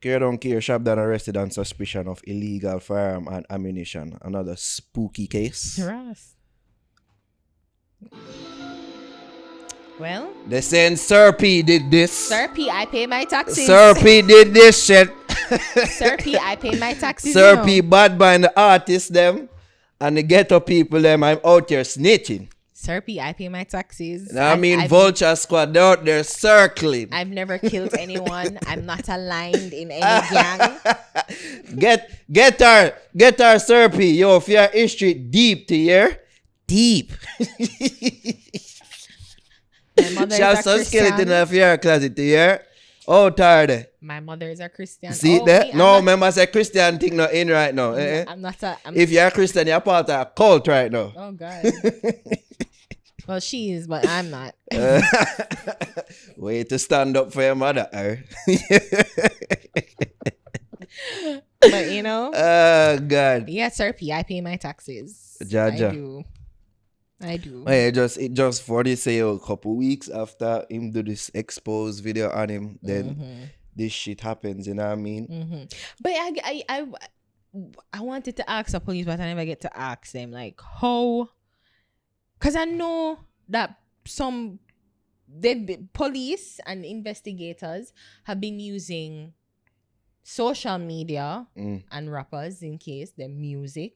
Care don't care. Shab Don arrested on suspicion of illegal firearm and ammunition. Another spooky case. Ross. Well, They saying Sir P did this. Sir P, I pay my taxes. Sir P did this shit. Sir P, I pay my taxes. Sir P bad by the artists them and the ghetto people them. I'm out here snitching. Sir P, I pay my taxes. Vulture Squad, they're out there circling. I've never killed anyone. I'm not aligned in any gang. Get her, Sir P. Yo, if you're history deep to hear, deep. My mother Shall is a some skeleton Christian. of your closet to hear. Oh, tired. My mother is a Christian. See that? No, remember say Christian thing not in right now. I'm not a... If you're a Christian, you're part of a cult right now. Oh, God. Well, she is, but I'm not. Way to stand up for your mother. But, you know. Oh, God. Yeah, Sir P, I pay my taxes. Jaja. I do. It just for this say a couple weeks after him do this exposed video on him, then this shit happens, you know what I mean? Mm-hmm. But I wanted to ask the police, but I never get to ask them, like, how... Because I know that the police and investigators have been using social media and rappers in case their music.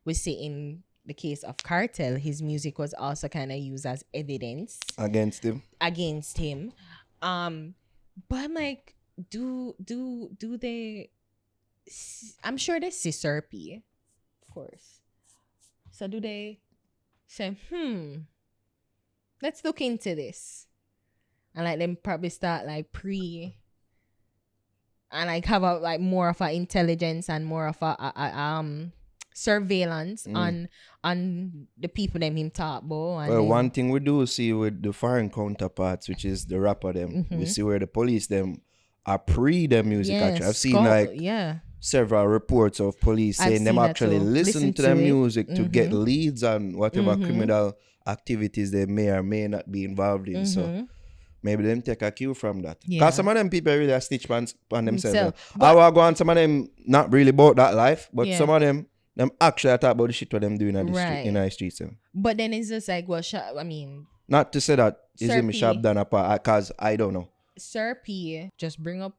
We see in the case of Cartel, his music was also kind of used as evidence Against him. But I'm like, do they? I'm sure they see Sir P, of course. So do they say, let's look into this, and like them probably start like and like have a like more of a intelligence and more of a surveillance on the people them him talk about. And well, one thing we do see with the foreign counterparts, which is the rapper them, we see where the police them are their music. Actually, I've seen several reports of police saying them actually listen to their music to get leads on whatever criminal activities they may or may not be involved in. So maybe them take a cue from that. Because some of them people really are stitch on themselves. I will go on some of them not really about that life, but some of them actually talk about the shit what them doing in the streets. But then it's just like, well, not to say that is Sir him P. Shab Don apart, because I don't know. Sir P just bring up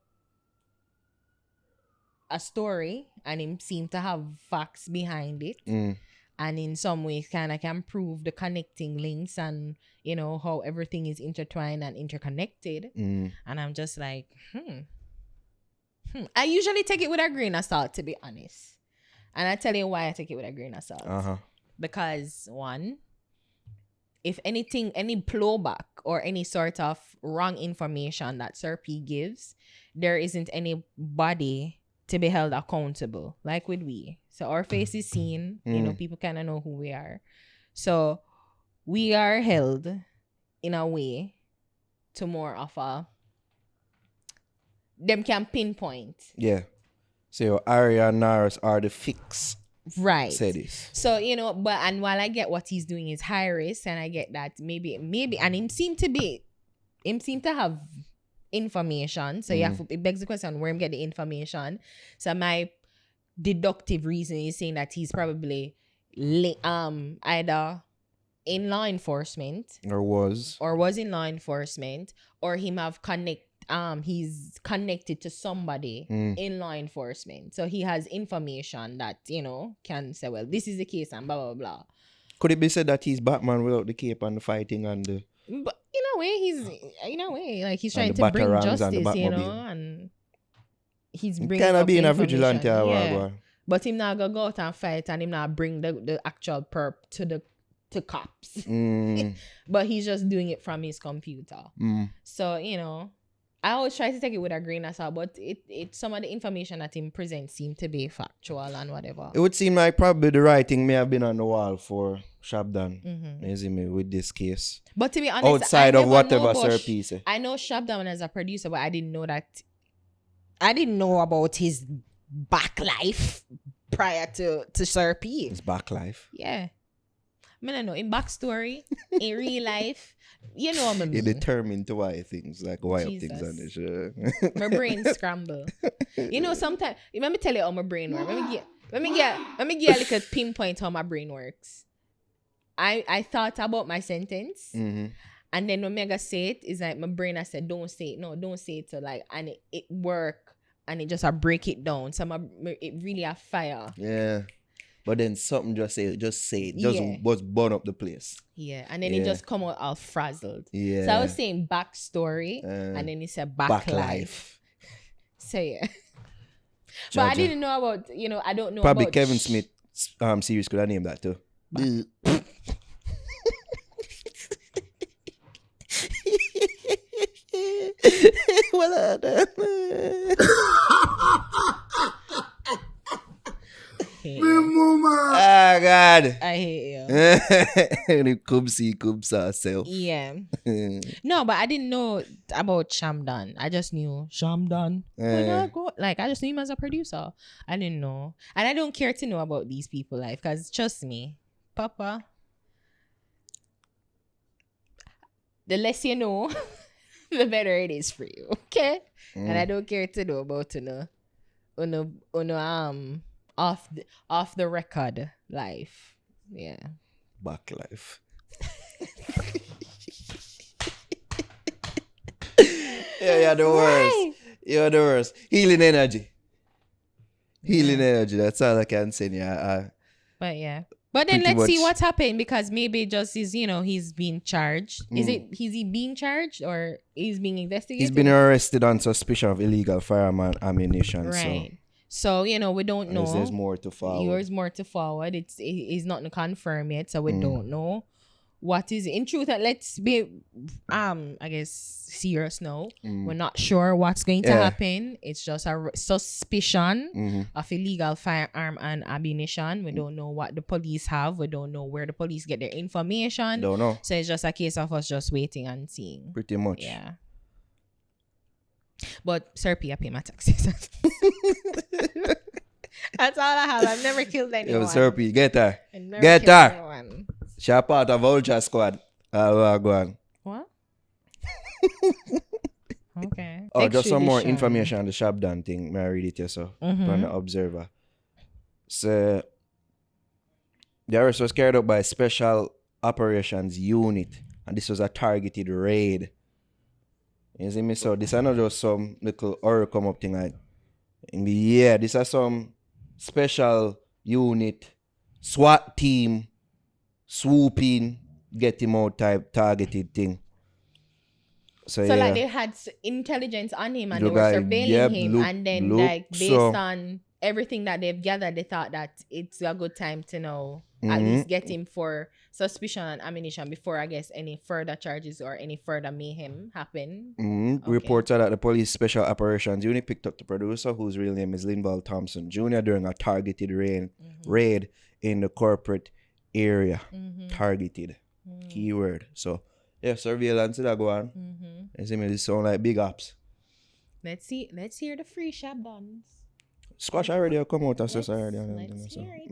a story and him seem to have facts behind it. And in some ways kind of can prove the connecting links and, you know, how everything is intertwined and interconnected. And I'm just like, I usually take it with a grain of salt, to be honest. And I tell you why I take it with a grain of salt. Because, one, if anything, any blowback or any sort of wrong information that Sir P gives, there isn't anybody to be held accountable, like with we. So our face is seen, you know, people kind of know who we are. So we are held in a way to more of a, them can pinpoint. Yeah. So Ari and Naro are the fix. Right. Say this. So, you know, but and while I get what he's doing is high risk, and I get that maybe and him seem to have information. So it begs the question where him get the information. So my deductive reason is saying that he's probably either in law enforcement or was in law enforcement, or him have he's connected to somebody in law enforcement. So he has information that, you know, can say, well, this is the case and blah, blah, blah. Could it be said that he's Batman without the cape and the fighting and the... But in a way, like he's trying to bring justice, you know, and he's bringing kind of being a vigilante. vigilante. But him not go out and fight, and him not bring the actual perp to cops. But he's just doing it from his computer. So, you know, I always try to take it with a grain of salt, but it some of the information that him presents seem to be factual and whatever. It would seem like probably the writing may have been on the wall for Shab Don, with this case. But to be honest, outside of whatever Sir P said. I know Shab Don as a producer, but I didn't know about his back life prior to Sir P. His back life. Yeah. I don't know. In backstory, in real life, you know what I mean. You're determined to why things, like why up things on the show. My brain scramble. You know, sometimes, let me tell you how my brain works. Let me get a little pinpoint how my brain works. I thought about my sentence, and then when I say it, it's like my brain I said, don't say it. No, don't say it. So like, and it work, and it just I break it down. So it really a fire. Yeah. But then something just say it. Just burn up the place. Yeah. And then it just come out all frazzled. Yeah. So I was saying backstory, and then it said back life. So yeah. But I didn't know about, I don't know probably about... Kevin Smith series could have named that too. Well done. Oh God. I hate you. Kubsa herself. Yeah. No, but I didn't know about Shab Don. I just knew Shab Don. I just knew him as a producer. I didn't know. And I don't care to know about these people life, because trust me, Papa, the less you know, the better it is for you. Okay? And I don't care to know about off the record life. Yeah. Back life. You're the worst. Right. You're the worst. Healing energy. That's all I can say. Yeah. But yeah. But then let's see what's happened, because maybe just is, he's being charged. Is he being charged or he's being investigated? He's been arrested on suspicion of illegal firearm and ammunition. Right. So, we don't know. There's more to forward. There's more to forward. It's not confirmed yet, so we don't know what is in truth. Let's be, I guess, serious now. We're not sure what's going to happen. It's just a suspicion of illegal firearm and ammunition. We don't know what the police have. We don't know where the police get their information. Don't know. So it's just a case of us just waiting and seeing. Pretty much. Yeah. But Serpy, I pay my taxes. That's all I have. I've never killed anyone. Yo, Serpy, get her. Get her. She's part of Vulture Squad. Go on. What? Okay. Oh, just some more information on the Shab Don thing. May I read it here, so from the Observer. So, the arrest was carried out by a Special Operations Unit, and this was a targeted raid. You see me? So, this is not just some little horror come up thing. Like, yeah, this is some special unit, SWAT team, swooping, get him out type targeted thing. So yeah. Like they had intelligence on him and they were surveilling him, and then based on everything that they've gathered, they thought that it's a good time to know at least get him for suspicion and ammunition before, I guess, any further charges or any further mayhem happen. Okay. Reports are that the police special operations unit picked up the producer, whose real name is Linval Thompson Jr., during a targeted raid in the corporate area. Targeted. Keyword. So yeah, surveillance that go on. You see me, this sound like big ops. Let's hear the free Shab Dons. Squash already come out. Let's hear it.